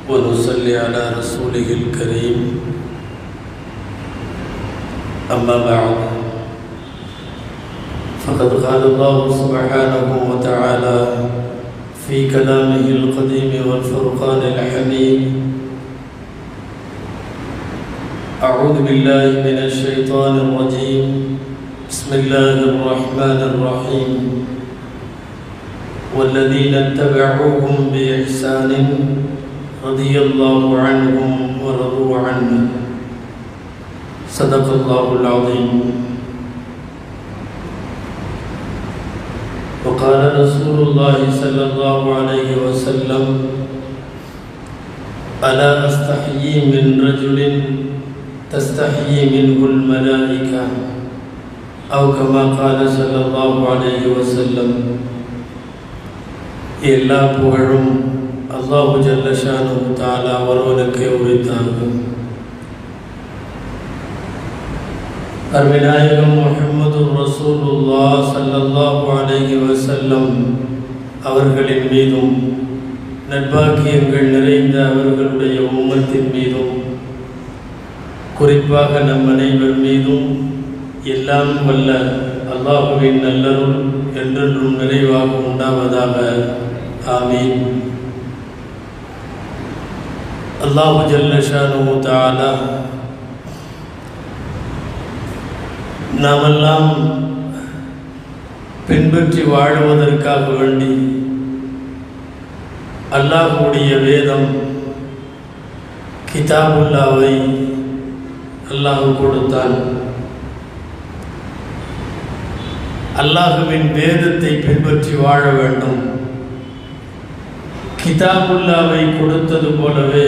ونصلي على رسوله الكريم. أما بعد، فقد قال الله سبحانه وتعالى في كلامه القديم والفرقان الحميد: أعوذ بالله من الشيطان الرجيم، بسم الله الرحمن الرحيم. والذين اتبعوهم بإحسان رضي الله عنهم ورضوا عنه. صدق الله العظيم. وقال رسول الله صلى الله عليه وسلم: ألا أستحيي من رجل تستحيي منه الملائكة، أو كما قال صلى الله عليه وسلم. எல்லா புகழும் அல்லாஹு ஜல்ல ஷானுஹு தஆலா ஒருவனுக்கே உரித்தாகும். அருமைநாயகம் முஹம்மது ரசூலுல்லாஹ் ஸல்லல்லாஹு அலைஹி வஸல்லம் அவர்களின் மீதும் நற்பாக்கியங்கள் நிறைந்த அவர்களுடைய உம்மத்தின் மீதும் குறிப்பாக நம் அனைவர் மீதும் எல்லாம் வல்ல அல்லாஹுவின் நல்லருள் என்றென்றும் நிறைவாக உண்டாவதாக. ஆமீன். அல்லாஹு ஜல்ல ஷானுஹு தஆலா நாமெல்லாம் பின்பற்றி வாழுவதற்காக வேண்டி அல்லாஹுடைய வேதம் கிதாபுல்லாவை அல்லாஹ் கொடுத்தான். அல்லாஹுவின் வேதத்தை பின்பற்றி வாழ வேண்டும். கிதாபுல்லாவை கொடுத்தது போலவே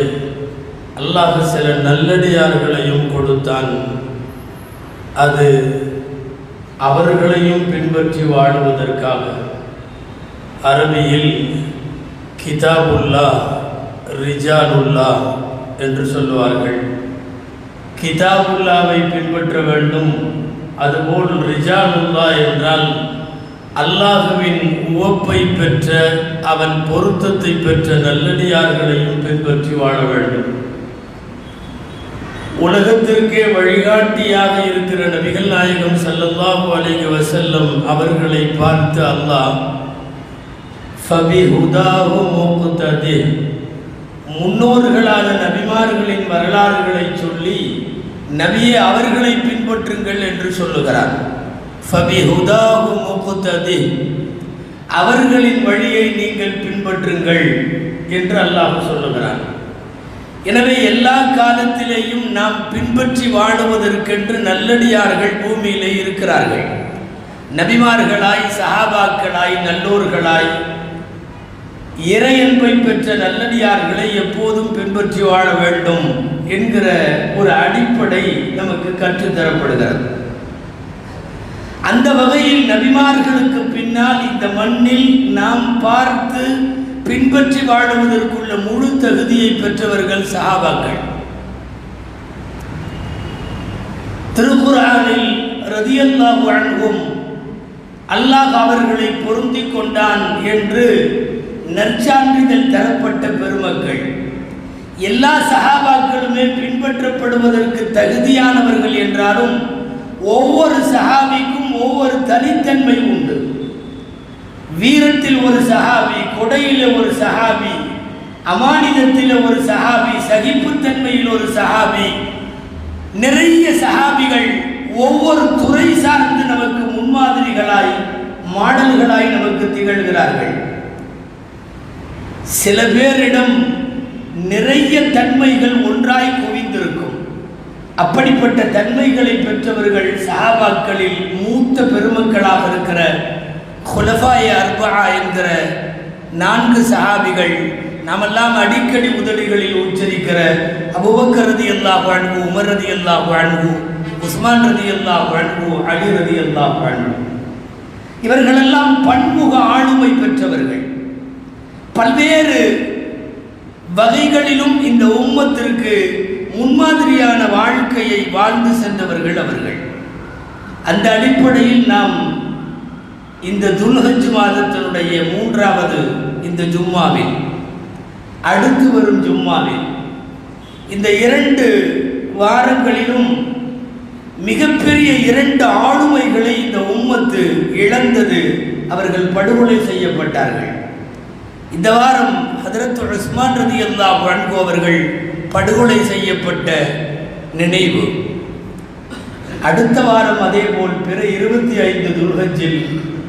அல்லாஹ் சில நல்லடியார்களையும் கொடுத்தான். அது அவர்களையும் பின்பற்றி வாழுவதற்காக. அரபியில் கிதாபுல்லா, ரிஜாலுல்லா என்று சொல்லுவார்கள். கிதாபுல்லாவை பின்பற்ற வேண்டும். அதுபோல் ரிஜாலுல்லா என்றால் அல்லாஹுவின் உவப்பை பெற்ற, அவன் பொருத்தத்தை பெற்ற நல்லடியார்களையும் பின்பற்றி வாழ வேண்டும். உலகத்திற்கே வழிகாட்டியாக இருக்கிற நபிகள் நாயகம் ஸல்லல்லாஹு அலைஹி வஸல்லம் அவர்களை பார்த்து அல்லாஹ் ஃபபிஹுதாஹு முக்ததி, முன்னோர்களான நபிமார்களின் வரலாறுகளை சொல்லி நபியே அவர்களை பின்பற்றுங்கள் என்று சொல்லுகிறார். ஃபபிஹுதாஹு முக்ததி, அவர்களின் வழியை நீங்கள் பின்பற்றுங்கள் என்று அல்லாஹ் சொல்லுகிறார். எனவே எல்லா காலத்திலேயும் நாம் பின்பற்றி வாழுவதற்கென்று நல்லடியார்கள் பூமியிலே இருக்கிறார்கள். நபிமார்களாய், சஹாபாக்களாய், நல்லோர்களாய், இறையன்பை பெற்ற நல்லடியார்களை எப்போதும் பின்பற்றி வாழ வேண்டும் என்கிற ஒரு அடிப்படை நமக்கு கற்றுத்தரப்படுகிறது. அந்த வகையில் நபிமார்களுக்கு பின்னால் இந்த மண்ணில் நாம் பார்த்து பின்பற்றி வாழுவதற்குள்ள முழு தகுதியை பெற்றவர்கள் சஹாபாக்கள். திருக்குர்ஆனில் ரலியல்லாஹு அன்ஹும் அல்லாஹ் அவர்களை பொருந்திக் கொண்டான் என்று நற்சான்றிதழ் தரப்பட்ட பெருமக்கள். எல்லா சஹாபாக்களுமே பின்பற்றப்படுவதற்கு தகுதியானவர்கள் என்றாலும் ஒவ்வொரு சஹாபிக்கும் ஒவ்வொரு தனித்தன்மை உண்டு. வீரத்தில் ஒரு சஹாபி, கொடையில் ஒரு சஹாபி, அமானிதத்தில் ஒரு சஹாபி, சகிப்புத்தன்மையில் ஒரு சஹாபி, நிறைய சஹாபிகள் ஒவ்வொரு துறை சார்ந்து நமக்கு முன்மாதிரிகளாய், மாடல்களாய் நமக்கு திகழ்கிறார்கள். சில பேரிடம் நிறைய தன்மைகள் ஒன்றாய் குவிந்திருக்கும். அப்படிப்பட்ட தன்மைகளை பெற்றவர்கள் சஹாபாக்களில் மூத்த பெருமக்களாக இருக்கிற குலஃபாய அர்பஆ என்கிற 4 சஹாபிகள். நாமெல்லாம் அடிக்கடி உதடுகளில் உச்சரிக்கிற அபூபக்கர் ரலியல்லாஹு அன்ஹு, உமர் ரலியல்லாஹு அன்ஹு, உஸ்மான் ரலியல்லாஹு அன்ஹு, அலி ரலியல்லாஹு அன்ஹு. இவர்களெல்லாம் பன்முக ஆளுமை பெற்றவர்கள். பல்வேறு வகைகளிலும் இந்த உம்மத்திற்கு முன்மாதிரியான வாழ்க்கையை வாழ்ந்து சென்றவர்கள் அவர்கள். அந்த அடிப்படையில் நாம் இந்த துல்ஹஜ் மாதத்தினுடைய 3வது இந்த ஜும்மாவில் அடுத்து வரும் ஜும்மாவில் இந்த 2 வாரங்களிலும் மிகப்பெரிய 2 ஆளுமைகளை இந்த உம்மத்து இழந்தது. அவர்கள் படுகொலை செய்யப்பட்டார்கள். இந்த வாரம் ஹதரத் உஸ்மான் ரலியல்லாஹு அன்ஹு அவர்கள் படுகொலை செய்யப்பட்ட நினைவு. அடுத்த வாரம் அதேபோல் பிற 25 துல்ஹஜ்ஜில்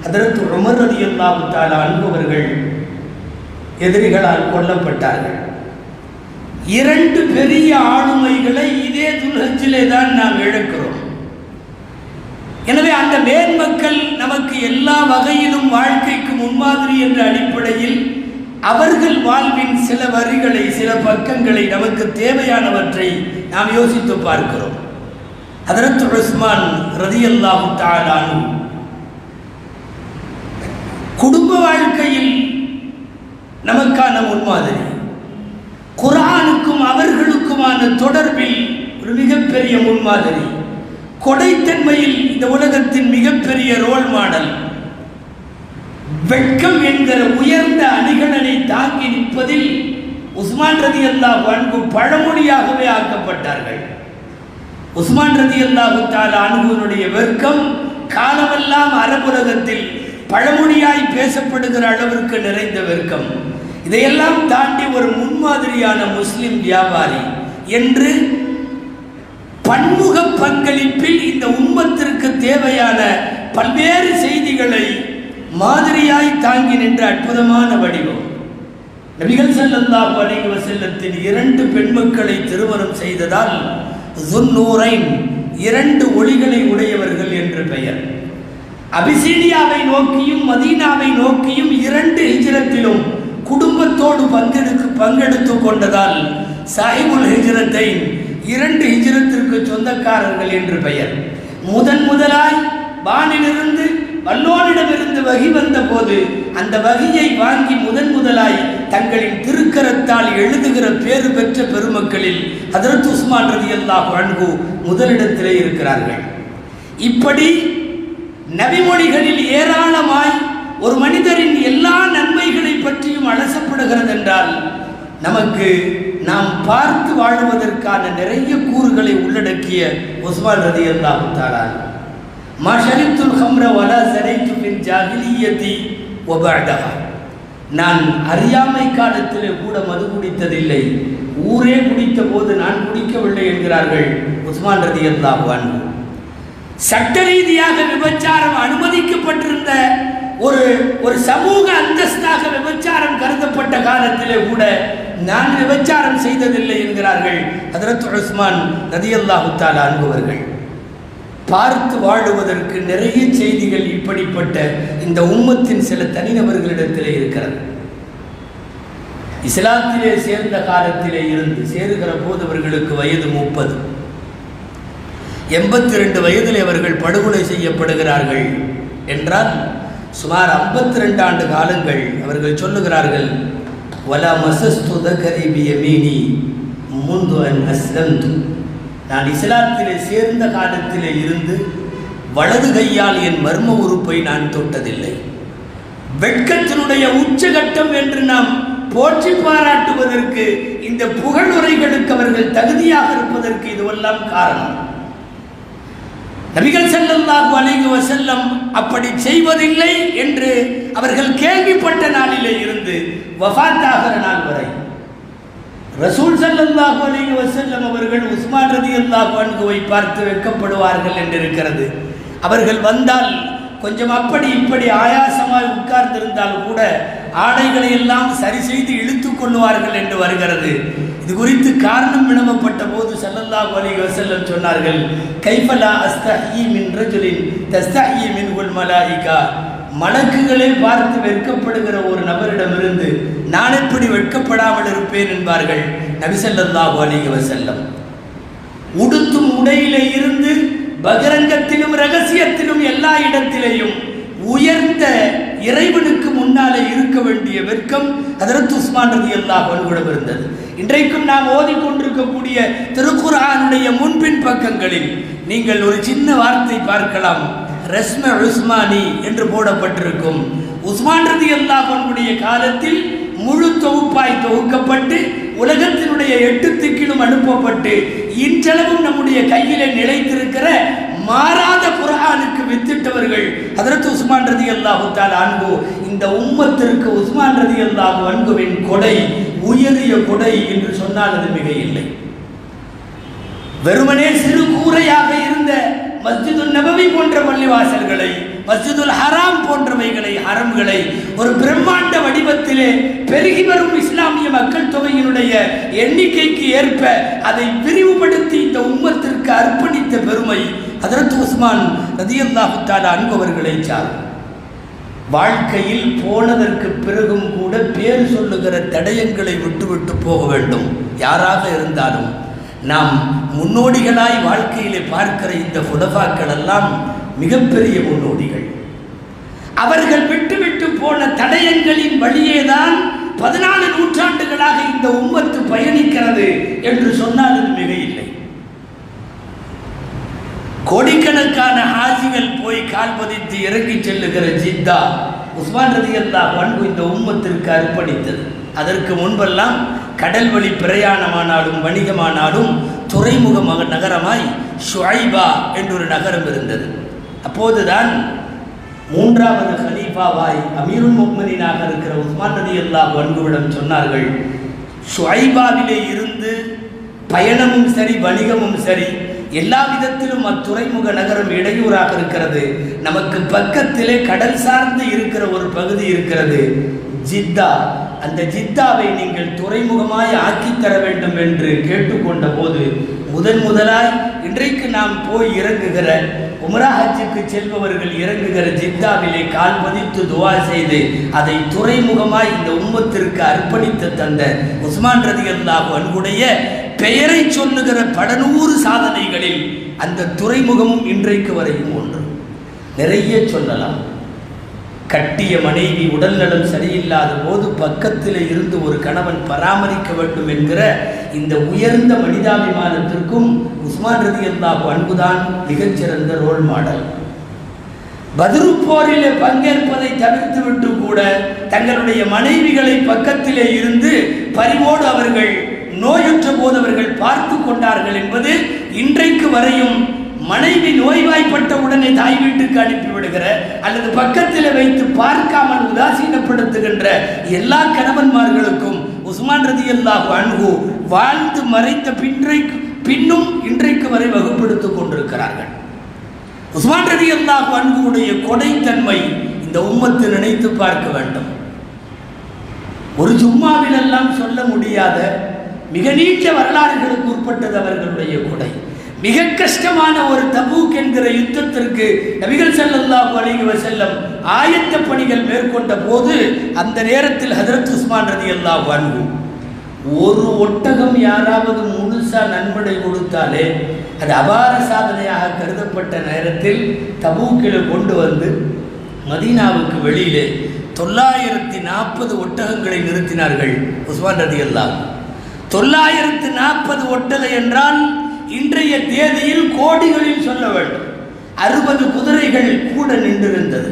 ஹதரத் உமர் ரலியல்லாஹு தஆலா அன்ஹு அவர்கள் எதிரிகளால் கொல்லப்பட்டார்கள். 2 பெரிய ஆளுமைகளை இதே துல்ஹஜ்ஜிலே தான் நாம் இழக்கிறோம். எனவே அந்த மேன்மக்கள் நமக்கு எல்லா வகையிலும் வாழ்க்கைக்கு முன்மாதிரி என்ற அடிப்படையில் அவர்கள் வாழ்வின் சில வரிகளை, சில பக்கங்களை, நமக்கு தேவையானவற்றை நாம் யோசித்து பார்க்கிறோம். ஹதரத் உஸ்மான் ரலியல்லாஹு தஆலா அன்ஹு குடும்ப வாழ்க்கையில் நமக்கான முன்மாதிரி, குர்ஆனுக்கும் அவர்களுக்குமான தொடர்பில் ஒரு மிகப்பெரிய முன்மாதிரி, கொடைத்தன்மையில் இந்த உலகத்தின் மிகப்பெரிய ரோல் மாடல், வெட்கம் என்கிற உயர்ந்த அணிகலனை தாங்கி நிற்பதில் உஸ்மான் ரலியல்லாஹு அன்ஹு பழமொழியாகவே ஆக்கப்பட்டார்கள். உஸ்மான் ரலியல்லாஹு தஆலா அன்ஹுவினுடைய வெட்கம் காலமெல்லாம் அரபுலகத்தில் பழமொழியாய் பேசப்படுகிற அளவிற்கு நிறைந்த வெட்கம். இதையெல்லாம் தாண்டி ஒரு முன்மாதிரியான முஸ்லிம் வியாபாரி என்று பன்முக பங்களிப்பில் இந்த உம்மத்திற்கு தேவையான பல்வேறு செய்திகளை மாதிரியாய் தாங்கி நின்ற அற்புதமான வடிவம். நபிகள் ஸல்லல்லாஹு அலைஹி வஸல்லத்தின் 2 பெண்மக்களை திருமணம் செய்ததால் ஸுன்னூரைன் 2 ஒளிகளை உடையவர்கள் என்று பெயர். அபிசீனியாவை நோக்கியும் மதீனாவை நோக்கியும் 2 ஹிஜ்ரத்திலும் குடும்பத்தோடு பங்கெடுத்து கொண்டதால் சாஹிபுல் ஹிஜ்ரத்தைன் 2 ஹிஜ்ரத்திற்கு சொந்தக்காரர்கள் என்று பெயர். முதலாய் வானிலிருந்து வல்லோனிடமிருந்து வகி வந்த போது அந்த வகியை வாங்கி முதலாய் தங்களின் திருக்கரத்தால் எழுதுகிற பேறு பெற்ற பெருமக்களில் ஹதரத் உஸ்மான் ரலியல்லாஹு அன்ஹு முதலிடத்திலே இருக்கிறார்கள். இப்படி நபிமொழிகளில் ஏராளமாய் ஒரு மனிதரின் எல்லா நன்மைகளை பற்றியும் அலசப்படுகிறது என்றால் நமக்கு நாம் பார்த்து வாழுவதற்கான நிறைய கூறுகளை உள்ளடக்கிய உஸ்மான் ரலியல்லாஹு தஆலா மா ஷரிப்துல் ஹம்ர வலா ஸரைத்து ஃபில் ஜாஹிலிய்யதி வ பஅதஹா, நான் அறியாமை காலத்திலே கூட மது குடித்ததில்லை, ஊரே குடித்த போது நான் குடிக்கவில்லை என்கிறார்கள் உஸ்மான் ரலியல்லாஹு அன்ஹு. சட்ட ரீதியாக விபச்சாரம் அனுமதிக்கப்பட்டிருந்த ஒரு சமூக அந்தஸ்தாக விபச்சாரம் கருதப்பட்ட காலத்திலே கூட நான் விபச்சாரம் செய்ததில்லை என்கிறார்கள் ஹதரத் உஸ்மான் ரலியல்லாஹு தஆலா அன்ஹு அவர்கள். பார்த்து வாழுவதற்கு நிறைய செய்திகள் இப்படிப்பட்ட இந்த உம்மத்தின் சில தனிநபர்களிடத்திலே இருக்கிறது. இஸ்லாத்திலே சேர்ந்த காலத்திலே இருந்து சேருகிற போது அவர்களுக்கு வயது 30, 82 வயதில் அவர்கள் படுகொலை செய்யப்படுகிறார்கள் என்றால் சுமார் 52 ஆண்டு காலங்கள் அவர்கள் சொல்லுகிறார்கள், வலா மஸஸ்து தகரி பியமீனி முந்து அன் அஸ்லம்து, நான் இஸ்லாத்திலே சேர்ந்த காலத்திலே இருந்து வலது கையால் என் மர்ம உறுப்பை நான் தொட்டதில்லை. வெட்கத்தினுடைய உச்சகட்டம் என்று நாம் போற்றி பாராட்டுவதற்கு, இந்த புகழுரைகளுக்கு அவர்கள் தகுதியாக இருப்பதற்கு இதுவெல்லாம் காரணம். நபிகள் ஸல்லல்லாஹு அலைஹி வஸல்லம் அப்படி செய்வதில்லை என்று அவர்கள் கேள்விப்பட்ட நாளிலே இருந்து வஃபாத்தாகிற நாள் வரை ரசூல் ஸல்லல்லாஹு அலைஹி வஸல்லம் அவர்கள் உஸ்மான் ரலியல்லாஹு அன்ஹுவை பார்த்து வெட்கப்படுவார்கள் என்றிருக்கிறது. அவர்கள் வந்தால் கொஞ்சம் அப்படி இப்படி ஆயாசமாய் உட்கார்ந்திருந்தால் கூட ஆடைகளை எல்லாம் சரி செய்து இழுத்து கொள்வார்கள் என்று வருகிறது. இது குறித்து காரணம் வினவப்பட்ட போது ஸல்லல்லாஹு அலைஹி வஸல்லம் சொன்னார்கள், கைஃபலா அஸ்தஹி மின் ரஜுலின் தஸ்தஹி மின்ஹுல் மலாயிகா, மலக்குகளே பார்த்து வெட்கப்படுகிற ஒரு நபரிடமிருந்து நான் எப்படி வெட்கப்படாமல் இருப்பேன் என்பார்கள் நபி ஸல்லல்லாஹு அலைஹி வஸல்லம். உடுத்தும் உடையிலே இருந்து பகிரங்கத்திலும் ரகசியத்திலும் எல்லா இடத்திலேயும் உயர்ந்த இறைவனுக்கு முன்னாலே இருக்க வேண்டிய வெட்கம் ஹதரத் உஸ்மான் ரலியல்லாஹு அன்ஹுவிடம் இருந்தது. இன்றைக்கும் நாம் ஓதிக்கொண்டிருக்கக்கூடிய திருக்குர்ஆனுடைய முன்பின் பக்கங்களில் நீங்கள் ஒரு சின்ன வார்த்தை பார்க்கலாம், ரஸ்ம உஸ்மானி என்று போடப்பட்டிருக்கும். உஸ்மான் ரலியல்லாஹு அன்ஹுடைய காலத்தில் முழு தொகுப்பாய் தொகுக்கப்பட்டு உலகத்தினுடைய 8 திக்கிலும் அனுப்பப்பட்டு இன்றளவும் நம்முடைய கையிலே நிலைத்திருக்கிற மாறாத குர்ஆனுக்கு வித்திட்டவர்கள் ஹஜ்ரத் உஸ்மான் ரலியல்லாஹு தஆலா அன்ஹு. இந்த உம்மத்திற்கு உஸ்மான் ரலியல்லாஹு அன்ஹுவின் கொடை உயரிய கொடை என்று சொன்னால் அது மிக இல்லை. வெறுமனே சிறு கூரையாக இருந்த மஸ்ஜிதுல் நபவி போன்ற பள்ளிவாசல்களை, மஸ்ஜிதுல் ஹராம் போன்றவைகளை, ஹரம்களை ஒரு பிரம்மாண்ட வடிவத்திலே பெருகி வரும் இஸ்லாமிய மக்கள் தொகையினுடைய எண்ணிக்கைக்கு ஏற்ப அதை விரிவுபடுத்தி இந்த உம்மத்திற்கு அர்ப்பணித்த பெருமை ஹஜ்ரத் உஸ்மான் ரலியல்லாஹு தஆலா அன்ஹு அவர்களை சாரும். வாழ்க்கையில் போனதற்கு பிறகும் கூட பேர் சொல்லுகிற தடயங்களை விட்டுவிட்டு போக வேண்டும். யாராக இருந்தாலும் நாம் முன்னோடிகளாய் வாழ்க்கையிலே பார்க்கிற இந்த ஹுலஃபாக்கள் எல்லாம் மிகப்பெரிய முன்னோடிகள். அவர்கள் விட்டுவிட்டு போன தடயங்களின் வழியேதான் 14 நூற்றாண்டுகளாக இந்த உம்மத்து பயணிக்கிறது என்று சொன்னால் அது மிக இல்லை. கோடிக்கணக்கான ஹாஜிகள் போய் கால் பதித்து இறங்கி செல்லுகிற ஜித்தா உஸ்மான் ரலியல்லாஹு அன்ஹு இந்த உம்மத்திற்கு அர்ப்பணித்தது. அதற்கு முன்பெல்லாம் கடல் வழி பிரயாணமானாலும் வணிகமானாலும் துறைமுக நகரமாய் ஷுஐபா என்றொரு நகரம் இருந்தது. அப்போதுதான் 3வது கலீஃபாவாய் அமீருல் முஃமினீனாக இருக்கிற உஸ்மான் ரலியல்லாஹு அன்ஹுவிடம் சொன்னார்கள், ஷுஐபாவிலே இருந்து பயணமும் சரி வணிகமும் சரி எல்லா விதத்திலும் அத்துறைமுக நகரம் இடையூறாக இருக்கிறது. நமக்கு பக்கத்திலே கடல் சார்ந்து இருக்கிற ஒரு பகுதி இருக்கிறது ஜித்தா. அந்த ஜித்தாவை நீங்கள் துறைமுகமாய் ஆக்கித்தர வேண்டும் என்று கேட்டுக்கொண்ட போது முதலாய் இன்றைக்கு நாம் போய் இறங்குகிற உம்ரா ஹஜ்ஜுக்கு செல்பவர்கள் இறங்குகிற ஜித்தாவிலே கால் பதித்து துவா செய்து அதை துறைமுகமாய் இந்த உம்மத்திற்கு அர்ப்பணித்து தந்த உஸ்மான் ரலியல்லாஹு அன்ஹுடைய பெயரை சொல்லுகிற 100 சாதனைகளில் அந்த துறைமுகமும் இன்றைக்கு வரையும் ஒன்று. நிறைய சொல்லலாம். கட்டிய மனைவி உடல்நலம் சரியில்லாத போது பக்கத்தில் இருந்து ஒரு கணவன் பராமரிக்க வேண்டும் என்கிற இந்த உயர்ந்த மனிதாபிமானத்திற்கும் உஸ்மான் ரலியல்லாஹு அன்ஹுதான் மிகச்சிறந்த ரோல் மாடல். பத்ரு போரிலே பங்கேற்பதை தவிர்த்துவிட்டு கூட தங்களுடைய மனைவிகளை பக்கத்திலே இருந்து பரிவோடு அவர்கள் நோயுற்ற போது அவர்கள் பார்த்து கொண்டார்கள் என்பது இன்றைக்கு வரையும். மனைவி நோய்வாய்ப்பட்ட உடனே தாய் வீட்டுக்கு அனுப்பிவிடுகிற அல்லது பக்கத்தில் வைத்து பார்க்காமல் உதாசீனப்படுத்துகின்ற எல்லா கணவன்மார்களுக்கும் உஸ்மான் ரலியல்லாஹு அன்ஹு வாழ்ந்து மறைத்த பின்னும் இன்றைக்கு வரை வகுப்படுத்திக் கொண்டிருக்கிறார்கள். உஸ்மான் ரலியல்லாஹு அன்ஹுவுடைய கொடைத்தன்மை இந்த உம்மத்து நினைத்து பார்க்க வேண்டும். ஒரு ஜும்மாவில் எல்லாம் சொல்ல முடியாத மிக நீண்ட வரலாறுகளுக்கு உட்பட்டது அவர்களுடைய கொடை. மிக கஷ்டமான ஒரு தபூக் என்கிற யுத்தத்திற்கு நபிகள் ஸல்லல்லாஹு அலைஹி வஸல்லம் ஆயத்த பணிகள் மேற்கொண்ட போது அந்த நேரத்தில் ஹஜ்ரத் உஸ்மான் ரலியல்லாஹு அன்ஹு ஒரு ஒட்டகம் யாராவது முழுசா நன்கொடை கொடுத்தாலே அது அபார சாதனையாக கருதப்பட்ட நேரத்தில் தபூக்கில் கொண்டு வந்து மதீனாவுக்கு வெளியிலே 940 ஒட்டகங்களை நிறுத்தினார்கள் உஸ்மான் ரலியல்லாஹு. 940 ஒட்டகம் என்றால் இன்றைய தேதியில் கோடிகளில் சொல்ல வேண்டும். 60 குதிரைகள் கூட நின்றிருந்தது.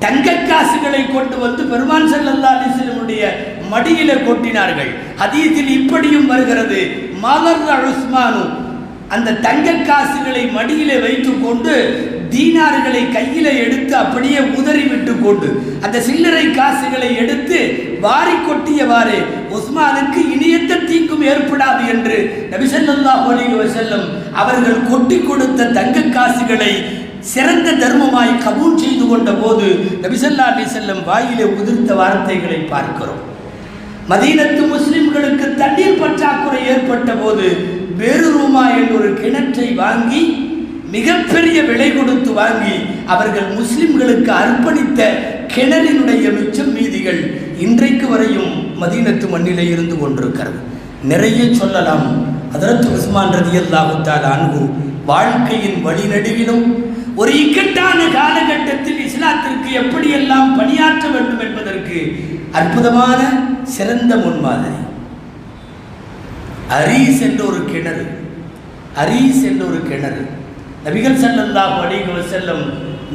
தங்க காசுகளை கொண்டு வந்து பெருமான் ஸல்லல்லாஹு அலைஹி வஸல்லமுடைய மடியில கொட்டினார்கள். ஹதீஸில் இப்படியும் வருகிறது, மலர் உஸ்மானு அந்த தங்க காசுகளை மடியிலே வைத்துக் கொண்டு தீனார்களை கையில எடுத்து அப்படியே உதறி விட்டு கொண்டு அந்த சில்லறை காசுகளை எடுத்து வாரி கொட்டியவாறு உஸ்மானுக்கு இனியத்த தீங்கும் ஏற்படாது என்று நபி ஸல்லல்லாஹு அலைஹி வஸல்லம் அவர்கள் கொட்டி கொடுத்த தங்க காசுகளை சிறந்த தர்மமாய் கபூல் செய்து கொண்ட போது நபி ஸல்லல்லாஹு அலைஹி வஸல்லம் வாயிலே உதிர்த்த வார்த்தைகளை பார்க்கிறோம். மதீனத்து முஸ்லிம்களுக்கு தண்ணீர் பற்றாக்குறை ஏற்பட்ட போது பேருருமா என்ற ஒரு கிணற்றை வாங்கி மிகப்பெரிய விலை கொடுத்து வாங்கி அவர்கள் முஸ்லிம்களுக்கு அர்ப்பணித்த கிணறினுடைய மிச்சம் மீதிகள் இன்றைக்கு வரையும் மதீனத்து மண்ணிலே இருந்து கொண்டிருக்கிறது. நிறைய சொல்லலாம். ஹஜ்ரத் உஸ்மான் ரலியல்லாஹு தஆலா அன்ஹு வாழ்க்கையின் வழிநடுவிலும் ஒரு இக்கட்டான காலகட்டத்தில் இஸ்லாத்திற்கு எப்படியெல்லாம் பணியாற்ற வேண்டும் என்பதற்கு அற்புதமான சிறந்த முன்மாதிரி. அரீஸ் என்ற ஒரு கிணறு, அரீஸ் என்ற ஒரு கிணறு. நபிகள் ஸல்லல்லாஹு அலைஹி வஸல்லம்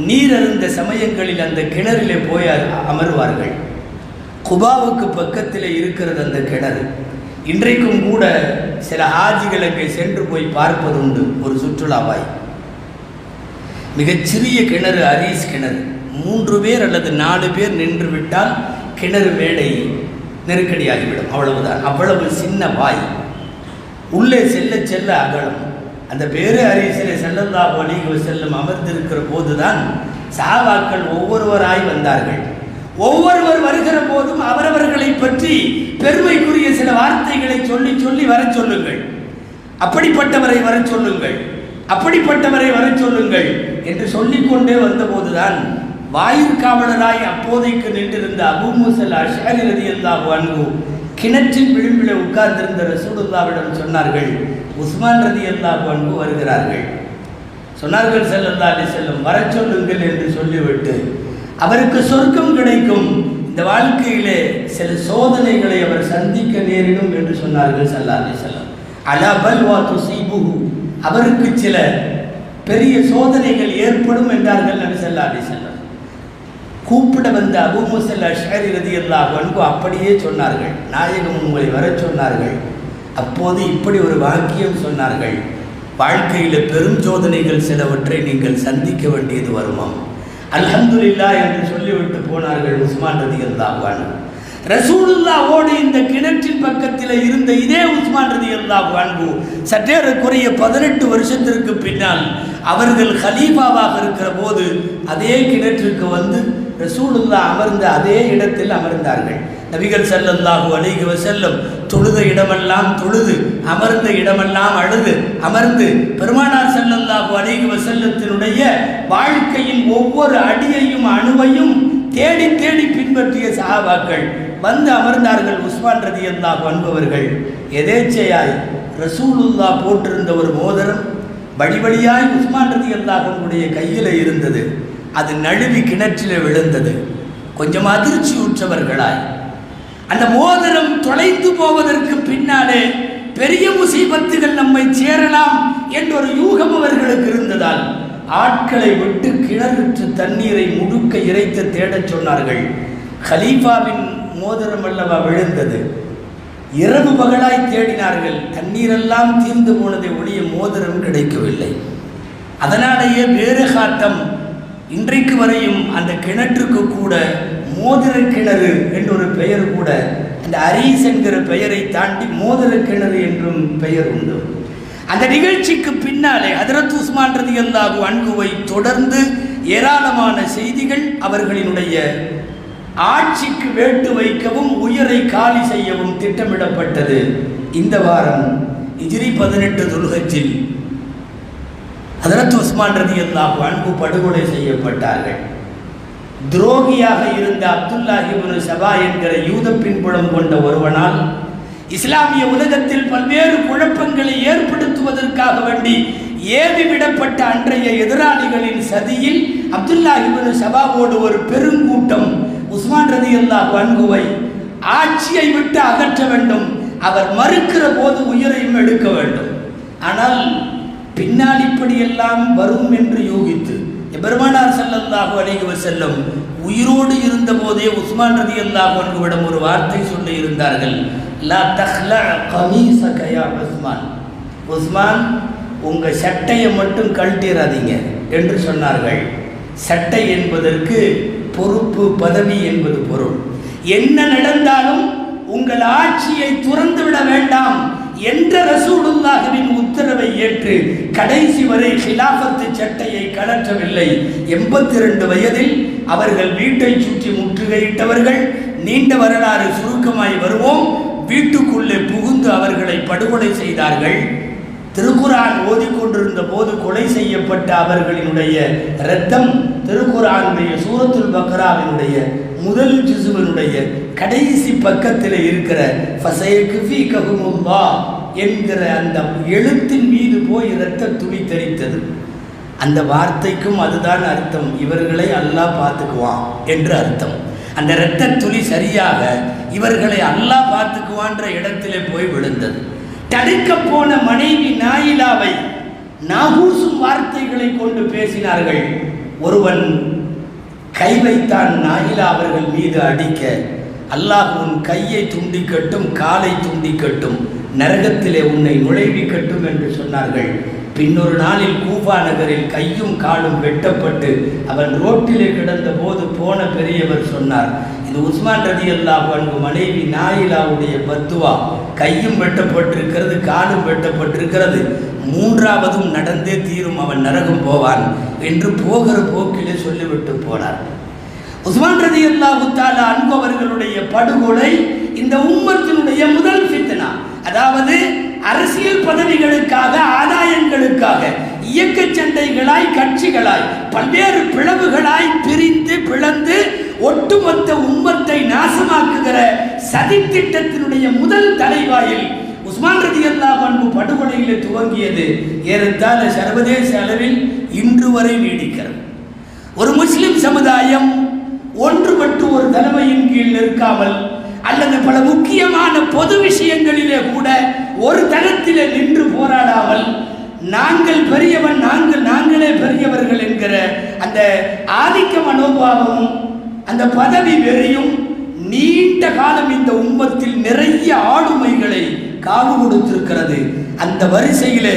நீர் அருந்த சமயங்களில் அந்த கிணறிலே போய் அமர்வார்கள். குபாவுக்கு பக்கத்தில் இருக்கிறது அந்த கிணறு. இன்றைக்கும் கூட சில ஹாஜிகளுக்கு சென்று போய் பார்ப்பது உண்டு. ஒரு சுற்றுலாவாய் மிகச்சிறிய கிணறு, அரீஸ் கிணறு. 3 பேர் அல்லது 4 பேர் நின்று விட்டால் கிணறு மேடை நெருக்கடியாகிவிடும். அவ்வளவுதான். அவ்வளவு சின்ன வாய், உள்ளே செல்ல செல்ல அகலம். அந்த பேரு அரீஸிலே ஸல்லல்லாஹு அலைஹி வஸல்லம் அமர்ந்திருக்கிற போதுதான் சஹாபாக்கள் ஒவ்வொருவராய் வந்தார்கள். ஒவ்வொருவர் வருகிற போதும் அவரவர்களை பற்றி பெருமைக்குரிய சில வார்த்தைகளை சொல்லி சொல்லி வர சொல்லுங்கள். அப்படிப்பட்டவரை வர சொல்லுங்கள், அப்படிப்பட்டவரை வர சொல்லுங்கள் என்று சொல்லிக்கொண்டே வந்தபோதுதான் வாயிற்காவலராய் அப்போதைக்கு நின்றிருந்த அபூ மூஸா அஷ்அரி ரலியல்லாஹு அன்ஹு கிணற்றின் விளிம்பிலே உட்கார்ந்திருந்த ரசூலுல்லாஹ்விடம் சொன்னார்கள், உஸ்மான் ரலியல்லாஹு அன்ஹு வருகிறார்கள். சொன்னார்கள் ஸல்லல்லாஹு அலைஹி வஸல்லம், வர சொல்லுங்கள் என்று சொல்லிவிட்டு, அவருக்கு சொர்க்கம் கிடைக்கும், இந்த வாழ்க்கையிலே சில சோதனைகளை அவர் சந்திக்க நேரிடும் என்று சொன்னார்கள் ஸல்லல்லாஹு அலைஹி வஸல்லம். அலா பல்வா துஸீபுஹு, அவருக்கு சில பெரிய சோதனைகள் ஏற்படும் என்றார்கள் நபி ஸல்லல்லாஹு அலைஹி வஸல்லம். கூப்பிட வந்த அபூ மூஸா அஷ்அரி ரலியல்லாஹு அன்ஹு அப்படியே சொன்னார்கள், நாயகம் உங்களை வர சொன்னார்கள். அப்போது இப்படி ஒரு வாக்கியம் சொன்னார்கள், வாழ்க்கையில் பெரும் சோதனைகள் சிலவற்றை நீங்கள் சந்திக்க வேண்டியது வருமாம், அல்ஹம்துலில்லாஹ் என்று சொல்லிவிட்டு போனார்கள் உஸ்மான் ரலியல்லாஹு அன்ஹு. ரசூலுல்லாஹ்வோடு இந்த கிணற்றின் பக்கத்தில் இருந்த இதே உஸ்மான் ரலியல்லாஹு அன்ஹு சற்றேறக்குறைய 18 வருஷத்திற்கு பின்னால் அவர்கள் ஹலீஃபாவாக இருக்கிற போது அதே கிணற்றுக்கு வந்து ரசூலுல்லாஹ் அமர்ந்த அதே இடத்தில் அமர்ந்தார்கள். நபிகள் ஸல்லல்லாஹு அலைஹி வஸல்லம் தொழுத இடமெல்லாம் தொழுது, அமர்ந்த இடமெல்லாம் அழுது அமர்ந்து, பெருமானார் ஸல்லல்லாஹு அலைஹி வஸல்லத்தினுடைய வாழ்க்கையின் ஒவ்வொரு அடியையும் அணுவையும் தேடி தேடி பின்பற்றிய சஹாபாக்கள் வந்து அமர்ந்தார்கள். உஸ்மான் ரலியல்லாஹு அன்ஹு அவர்கள் எதேச்சையாய் ரசூலுல்லாஹ் போட்டிருந்த ஒரு மோதிரம் வழிவழியாய் உஸ்மான் ரலியல்லாஹு அன்ஹுடைய கையில் இருந்தது. அது நழுவி கிணற்றில் விழுந்தது. கொஞ்சம் அதிர்ச்சி உற்றவர்களாய் அந்த மோதிரம் தொலைந்து போவதற்கு பின்னாலே பெரிய முசீபத்துகள் நம்மை சேரலாம் என்ற ஒரு யூகம் அவர்களுக்கு இருந்ததால் ஆட்களை விட்டு கிணறுற்று தண்ணீரை முழுக்க இறைத்து தேடச் சொன்னார்கள். கலீஃபாவின் மோதிரம் அல்லவா விழுந்தது. இரவு பகலாய் தேடினார்கள். தண்ணீரெல்லாம் தீர்ந்து போனதை ஒழிய மோதிரம் கிடைக்கவில்லை. அதனாலேயே வேறு காட்டம் இன்றைக்கு வரையும் அந்த கிணற்றுக்கு கூட மோதிர கிணறு என்ற ஒரு பெயர் கூட, அந்த அரீஸ் என்கிற பெயரை தாண்டி மோதிர கிணறு என்றும் பெயர் உண்டு. அந்த நிகழ்ச்சிக்கு பின்னாலே ஹஜ்ரத் உஸ்மான் ரலியல்லாஹு அன்ஹுவை தொடர்ந்து ஏராளமான செய்திகள் அவர்களினுடைய ஆட்சிக்கு வேட்டு வைக்கவும் உயிரை காலி செய்யவும் திட்டமிடப்பட்டது. இந்த வாரம் ஹிஜ்ரி 18 துல்ஹஜ்ஜில் ஹஜ்ரத் உஸ்மான் ரலியல்லாஹு அன்ஹு படுகொலை செய்யப்பட்டார்கள். துரோகியாக இருந்த அப்துல்லாஹ் இப்னு சபா என்கிற யூத பின்புலம் கொண்ட ஒருவனால் இஸ்லாமிய உலகத்தில் பல்வேறு குழப்பங்களை ஏற்படுத்துவதற்காக வேண்டி ஏவி விடப்பட்ட அன்றைய எதிராளிகளின் சதியில் அப்துல்லாஹ் இப்னு சபாவோடு ஒரு பெருங்கூட்டம் உஸ்மான் ரலியல்லாஹு அன்ஹுவை ஆட்சியை விட்டு அகற்ற வேண்டும், அவர் மறுக்கிற போது உயிரையும் எடுக்க வேண்டும். ஆனால் பின்னால் இப்படியெல்லாம் வரும் என்று யூகித்து பெருமானார் ஸல்லல்லாஹு அலைஹி வஸல்லம் உயிரோடு இருந்த போதே உஸ்மான் ரலியல்லாஹு அன்ஹுவிடம் ஒரு வார்த்தை சொல்லி இருந்தார்கள், லா தஹ்லா கமீஸக யா உஸ்மான், உஸ்மான் உங்க சட்டையை மட்டும் கழட்டிராதீங்க என்று சொன்னார்கள். சட்டை என்பதற்கு பொறுப்பு பதவி என்பது பொருள். என்ன நடந்தாலும் உங்கள் ஆட்சியை துறந்து விட வேண்டாம் என்ற ரசூலுல்லாஹ்வின் உத்தரவை ஏற்று கடைசி வரை ஹிலாஃபத்து சட்டையை கழற்றவில்லை. 82 வயதில் அவர்கள் வீட்டை சுற்றி முற்றுகையிட்டவர்கள். நீண்ட வரலாறு சுருக்கமாய் வருவோம். வீட்டுக்குள்ளே புகுந்து அவர்களை படுகொலை செய்தார்கள். திருக்குர்ஆன் ஓதிக்கொண்டிருந்த போது கொலை செய்யப்பட்ட அவர்களினுடைய இரத்தம் திருக்குர்ஆனுடைய சூரத்துல் பக்ராவினுடைய முதல் ஜுசுவினுடைய கடைசி பக்கத்தில் இருக்கிற ஃபஸயக்ஃபீகஹுமுல்லாஹ் என்கிற அந்த எழுத்தின் மீது போய் இரத்த துளி தெரித்தது. அந்த வார்த்தைக்கும் அதுதான் அர்த்தம், இவர்களை அல்லாஹ் பார்த்துக்குவான் என்று அர்த்தம். அந்த இரத்த துளி சரியாக இவர்களை அல்லாஹ் பார்த்துக்குவான்ற இடத்திலே போய் விழுந்தது. தடுக்க போன மனைவி நாயிலாவை நாகூசும் வார்த்தைகளை கொண்டு பேசினார்கள். ஒருவன் கை வைத்தான் நாயிலா அவர்கள் மீது அடிக்க. அல்லாஹ் உன் கையை துண்டிக்கட்டும், காலை துண்டிக்கட்டும், நரகத்திலே உன்னை நுழைவிக்கட்டும் என்று சொன்னார்கள். பின்னொரு நாளில் கூஃபா நகரில் கையும் காலும் வெட்டப்பட்டு அவன் ரோட்டிலே கிடந்த போது போன பெரியவர் சொன்னார், இது உஸ்மான் ரலியல்லாஹு அன்ஹு மனைவி நாயிலாவுடைய பத்துவா, கையும் வெட்டப்பட்டிருக்கிறது, காலும் வெட்டப்பட்டிருக்கிறது, மூன்றாவதும் நடந்தே தீரும், அவன் நரகம் போவான் என்று போகிற போக்கிலே சொல்லிவிட்டு போனார். உஸ்மான் ரலியல்லாஹு தஆலா அன்ஹு அவர்களுடைய படுகொலை இந்த உம்மத்தினுடைய முதல் ஃபித்னா. அதாவது அரசியல் பதவிகளுக்காக, ஆதாயங்களுக்காக இயக்க சண்டைகளாய், கட்சிகளாய், பல்வேறு பிளவுகளாய் பிரிந்து பிளந்து ஒட்டுமொத்த உம்மத்தை நாசமாக்குகிற சதித்திட்டத்தினுடைய முதல் தலைவாயில் உஸ்மான் ரலியல்லாஹு அன்ஹு படுகொலையிலே துவங்கியது ஏறத்தாழ சர்வதேச அளவில் இன்று வரை நீடிக்கிறது. ஒரு முஸ்லிம் சமுதாயம் ஒன்றுபட்டு ஒரு தலைமையின் கீழ் நிற்காமல் அல்லது பல முக்கியமான பொது விஷயங்களிலே கூட ஒரு தரத்திலே நின்று போராடாமல் நாங்கள் பெரியவன், நாங்களே பெரியவர்கள் என்கிற அந்த ஆதிக்க மனோபாவமும் அந்த பதவி வெறியும் நீண்ட காலம் இந்த உம்மத்தில் நிறைய ஆளுமைகளை காவு கொடுத்திருக்கிறது. அந்த வரிசையிலே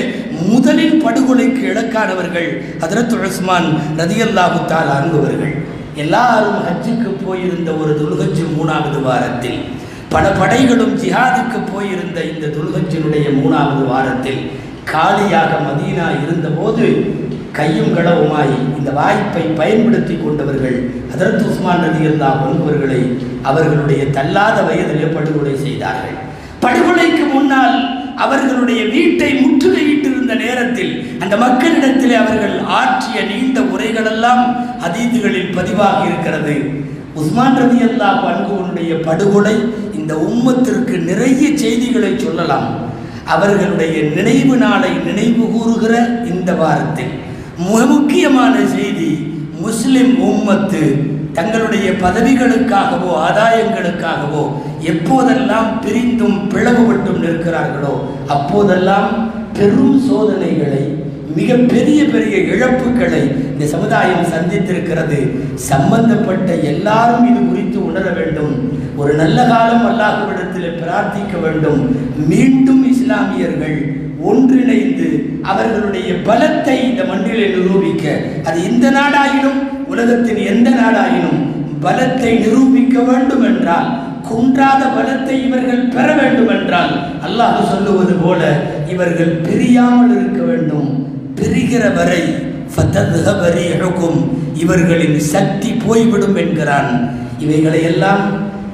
முதலில் படுகொலைக்கு இலக்கானவர்கள் ஹஜ்ரத் உஸ்மான் ரலியல்லாஹு தஆலா அன்ஹு அவர்கள். எல்லாரும் ஹஜ்ஜுக்கு போயிருந்த ஒரு துல்ஹஜ் 3வது வாரத்தில், பல படைகளும் ஜிஹாதுக்கு போயிருந்த இந்த துல்ஹஜ்ஜினுடைய 3வது வாரத்தில் காலியாக மதீனா இருந்தபோது கையும் களவுமாய் இந்த வாய்ப்பை பயன்படுத்தி கொண்டவர்கள் ஹஜ்ரத் உஸ்மான் ரலியல்லாஹு அன்ஹு அவர்களை அவர்களுடைய தள்ளாத வயதிலே படுகொலை செய்தார்கள். படுகொலைக்கு முன்னால் அவர்களுடைய வீட்டை முற்றுகையிட்டிருந்த நேரத்தில் அந்த மக்களிடத்திலே அவர்கள் ஆற்றிய நீண்ட உரைகளெல்லாம் ஹதீதுகளில் பதிவாகி இருக்கிறது. உஸ்மான் ரலியல்லாஹு அன்ஹுவுடைய படுகொலை இந்த உம்மத்திற்கு நிறைய செய்திகளை சொல்லலாம். அவர்களுடைய நினைவு நாளை நினைவு கூறுகிற இந்த வாரத்தில் மிக முக்கியமான செய்தி, முஸ்லிம் உம்மத்து தங்களுடைய பதவிகளுக்காகவோ ஆதாயங்களுக்காகவோ எப்போதெல்லாம் பிரிந்தும் பிளவுபட்டும் நிற்கிறார்களோ அப்போதெல்லாம் பெரும் சோதனைகளை, மிக பெரிய பெரிய இழப்புகளை இந்த சமுதாயம் சந்தித்திருக்கிறது. சம்பந்தப்பட்ட எல்லாரும் இது குறித்து உணர வேண்டும். ஒரு நல்ல காலம் அல்லாஹ்விடத்தில் பிரார்த்திக்க வேண்டும். மீண்டும் இஸ்லாமியர்கள் ஒன்றிணைந்து அவர்களுடைய பலத்தை இந்த மண்ணிலே நிரூபிக்க, அது இந்த நாடாயினும் உலகத்தின் எந்த நாடாயினும் பலத்தை நிரூபிக்க வேண்டும் என்றால், குன்றாத பலத்தை இவர்கள் பெற வேண்டும் என்றால், அல்லாஹ் சொல்லுவது போல இவர்கள் பிரியாமல் இருக்க வேண்டும். பிரிகிற வரை இவர்களின் சக்தி போய்விடும் என்கிறான். இவைகளை எல்லாம்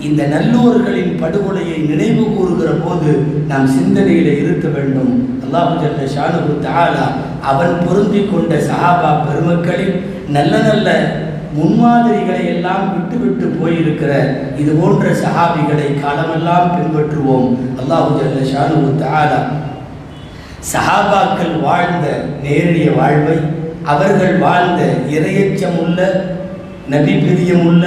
இந்த நல்லோர்களின் படுகொலையை நினைவு கூறுகிற போது நாம் சிந்தனையில இருக்க வேண்டும். அல்லாஹ் ஜல்ல ஷானுஹு தஆலா அவன் பொருந்தி கொண்ட சஹாபா பெருமக்களின் நல்ல நல்ல முன்மாதிரிகளை எல்லாம் விட்டு போயிருக்கிற இது போன்ற சஹாபிகளை காலமெல்லாம் பின்பற்றுவோம். அல்லாஹ் ஜல்ல ஷானுஹு தஆலா சஹாபாக்கள் வாழ்ந்த நேரிய வாழ்வை, அவர்கள் வாழ்ந்த இறையச்சமுள்ள நபி பிரியமுள்ள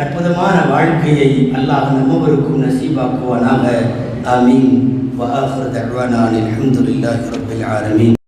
அற்புதமான வாழ்க்கையை அல்லாஹ் நம்மவருக்கும் நசீபாக்குவானாக. ஆமீன். வஆஹிரு தஅவானா அல்ஹம்துலில்லாஹி ரப்பில் ஆலமீன்.